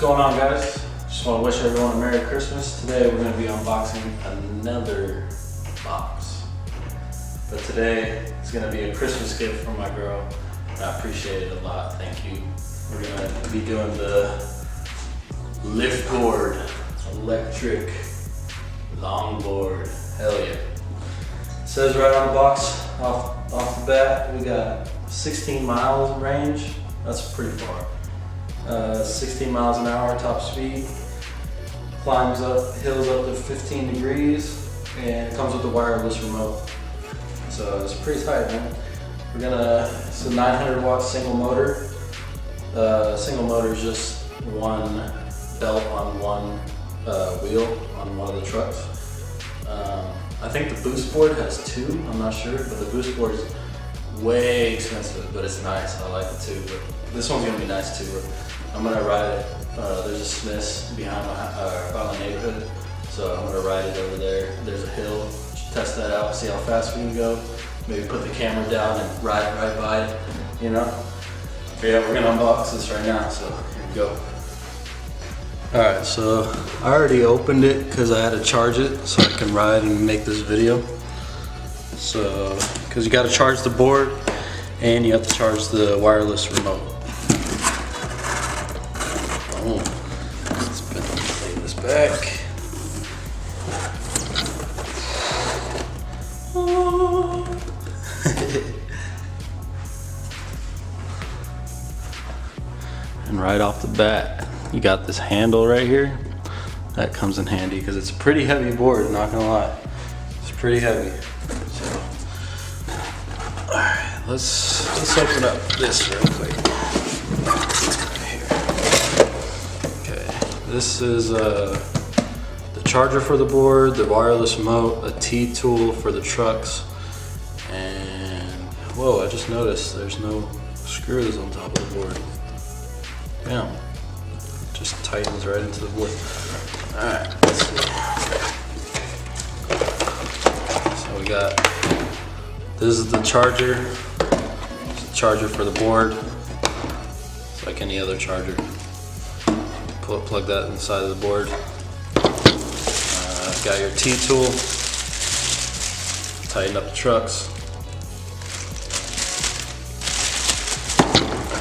going on, guys? Just want to wish everyone a Merry Christmas. Today we're going to be unboxing another box. But today it's going to be a Christmas gift from my girl. I appreciate it a lot, thank you. We're going to be doing the LiftBoard electric longboard. Hell yeah. It says right on the box, off the bat, we got 16 miles in range. That's pretty far. 16 miles an hour top speed. Climbs up hills up to 15 degrees, and it comes with a wireless remote. So it's pretty tight, man. It's a 900 watt single motor. Single motor is just one belt on one wheel on one of the trucks. I think the boost board has two, I'm not sure, but the boost board is way expensive, but it's nice. I like it too. But this one's gonna be nice too. I'm gonna ride it. There's a Smith's behind my neighborhood, so I'm gonna ride it over there. There's a hill. Test that out. See how fast we can go. Maybe put the camera down and ride right by it. You know. But yeah, we're gonna unbox this right now. So here we go. All right. So I already opened it because I had to charge it so I can ride and make this video. So, because you got to charge the board and you have to charge the wireless remote. Oh, let's lay this back. Oh. And right off the bat, you got this handle right here. That comes in handy because it's a pretty heavy board, not gonna lie. It's pretty heavy. So, all right, let's open up this real quick. This is the charger for the board, the wireless remote, a T-tool for the trucks, and whoa, I just noticed there's no screws on top of the board. Bam. Just tightens right into the board. Alright, let's see. So we got, this is the charger. It's the charger for the board. It's like any other charger. Plug that inside of the board. Got your T-tool. Tighten up the trucks.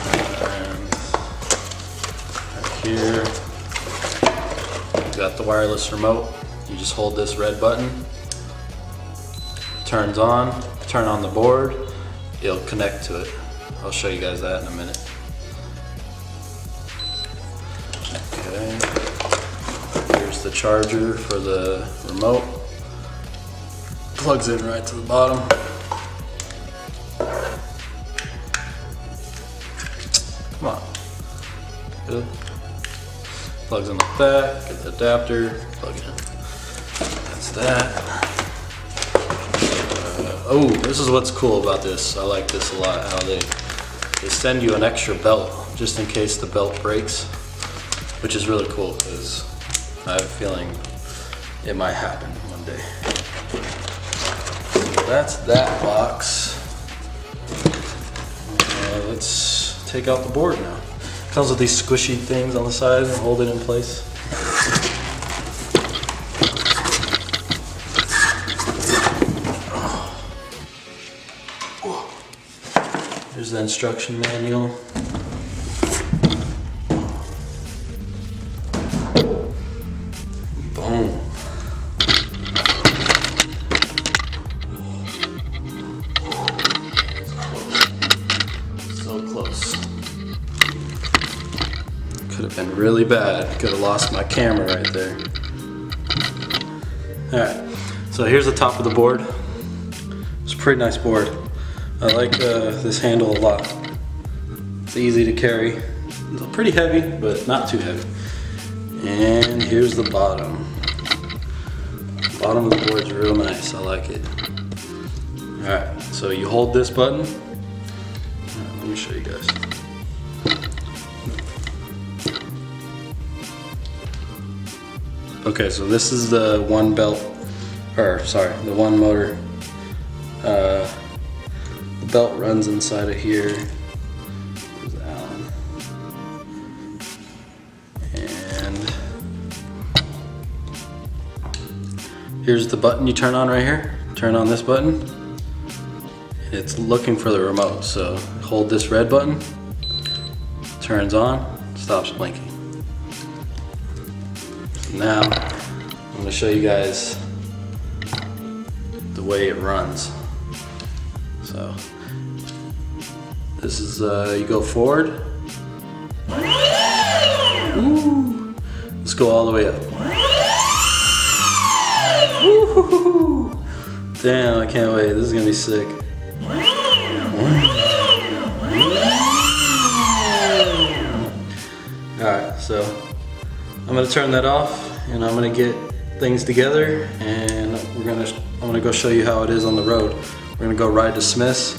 And right here, you got the wireless remote. You just hold this red button. Turns on. Turn on the board. It'll connect to it. I'll show you guys that in a minute. Okay. Here's the charger for the remote. Plugs in right to the bottom. Come on. Good. Plugs in like that. Get the adapter. Plug it in. That's that. Oh, this is what's cool about this. I like this a lot. How they send you an extra belt just in case the belt breaks. Which is really cool because I have a feeling it might happen one day. So that's that box. Let's take out the board now. It comes with these squishy things on the side and hold it in place. Here's the instruction manual. Boom. So close. Could have been really bad. Could have lost my camera right there. Alright, so here's the top of the board. It's a pretty nice board. I like this handle a lot. It's easy to carry. It's pretty heavy, but not too heavy. And here's the bottom. The bottom of the board is real nice. I like it. Alright, so you hold this button. Right, let me show you guys. Okay, so this is the one belt, or sorry, the one motor. The belt runs inside of here. There's Allen. And Here's the button you turn on right here. Turn on this button. It's looking for the remote, so hold this red button, turns on, stops blinking. So now I'm going to show you guys the way it runs. So this is you go forward. Ooh. Let's go all the way up. Woo-hoo-hoo. Damn, I can't wait. This is gonna be sick. Alright, so I'm gonna turn that off and I'm gonna get things together and I'm gonna go show you how it is on the road. We're gonna go ride to Smith's.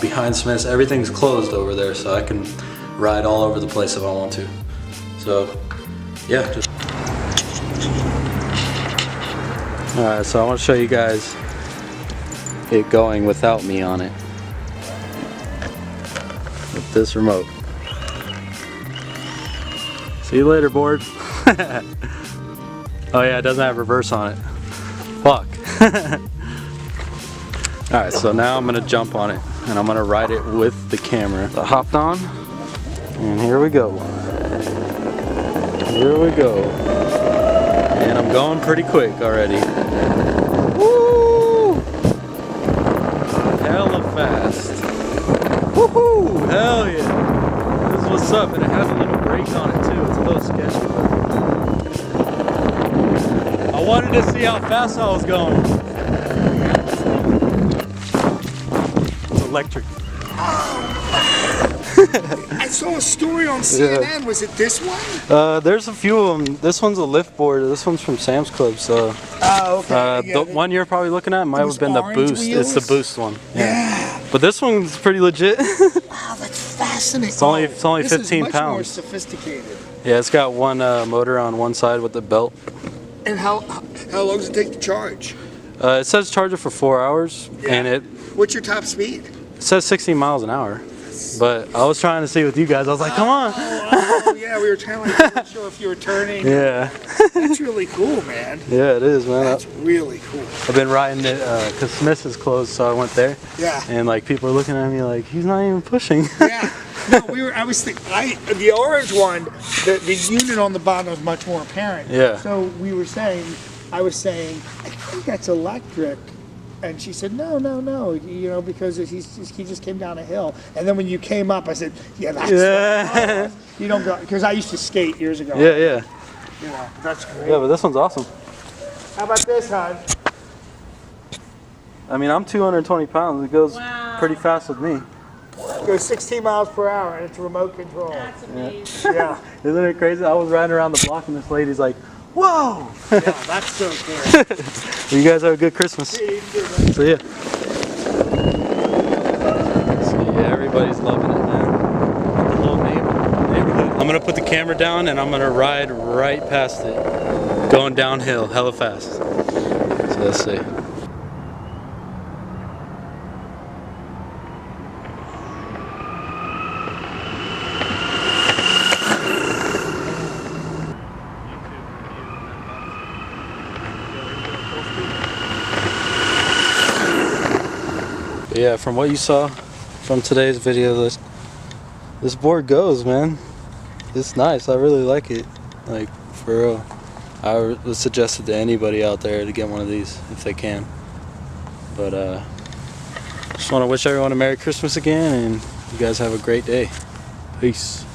Behind Smith's, everything's closed over there, so I can ride all over the place if I want to. So, yeah. Alright, so I want to show you guys it going without me on it. With this remote. See you later, board. Oh yeah, it doesn't have reverse on it. Fuck. Alright, so now I'm gonna jump on it and I'm gonna ride it with the camera. I hopped on and here we go. Here we go. And I'm going pretty quick already. Woo! Hella fast. Woohoo! Hell yeah! This is what's up, and it has a little brake on it too. It's a little sketchy, but I wanted to see how fast I was going. It's electric. I saw a story on CNN. Yeah. Was it this one? There's a few of them. This one's a LiftBoard. This one's from Sam's Club. So, okay. The one you're probably looking at might have been the Boost. Wheels? It's the Boost one. Yeah. But this one's pretty legit. Wow, that's fascinating. It's only 15 this is much pounds. More sophisticated. Yeah, it's got one motor on one side with the belt. And how long does it take to charge? It says charge it for 4 hours, and What's your top speed? It says 16 miles an hour. But I was trying to see with you guys. I was like, come on. Oh yeah, we were trying to show if you were turning. Yeah. That's really cool, man. Yeah, it is, man. That's really cool. I've been riding it because Smith's is closed, so I went there. Yeah. And like people are looking at me like, he's not even pushing. Yeah. No, I was thinking, the orange one, the unit on the bottom was much more apparent. Yeah. So I was saying, I think that's electric. And she said, no, you know, because he just came down a hill. And then when you came up, I said, yeah, that's you don't go, because I used to skate years ago. Yeah. You know, that's great. Yeah, but this one's awesome. How about this, hon? I mean, I'm 220 pounds. It goes pretty fast with me. It goes 16 miles per hour, and it's remote control. That's amazing. Yeah. Isn't it crazy? I was riding around the block, and this lady's like, whoa! Yeah, that's so cool. You guys have a good Christmas. See ya. So yeah, everybody's loving it, man. The whole neighborhood. I'm gonna put the camera down and I'm gonna ride right past it, going downhill, hella fast. So let's see. Yeah, from what you saw from today's video, this board goes, man. It's nice. I really like it. Like, for real. I would suggest it to anybody out there to get one of these if they can. But just want to wish everyone a Merry Christmas again, and you guys have a great day. Peace.